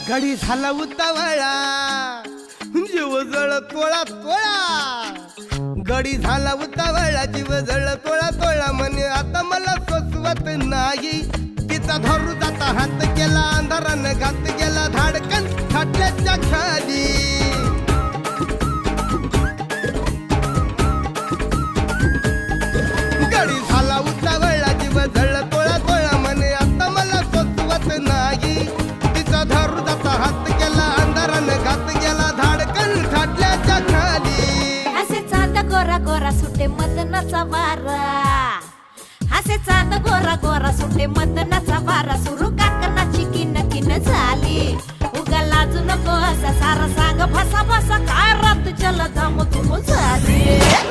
गडी झाला उतावळा जीव जळ तोळा तोळा गडी झाला उतावळा जीव जळ तोळा तोळा म्हणे आता मला सोसवत नाही तिचा धरू जाता हात केला अंधारानं घात गेला धाडकन खाटल्याच्या खाली गडी झाला उतावळा जीव जळ तोळा तोळा म्हणे आता मला सोसवत नाही तिचा धरू जाता हात केला अंधारानं घात गेला धाडकन खाटल्याच्या खाली असे चांद गोरा गोरा सुटे मदनाचा वारा असे चांद गोरा गोरा सुटे मदनाचा वारा सुरू काकणाची किन किन झाली उगा लाजू नको असा सारा सांग फसा फसा काय रात चल धाम तुम झाली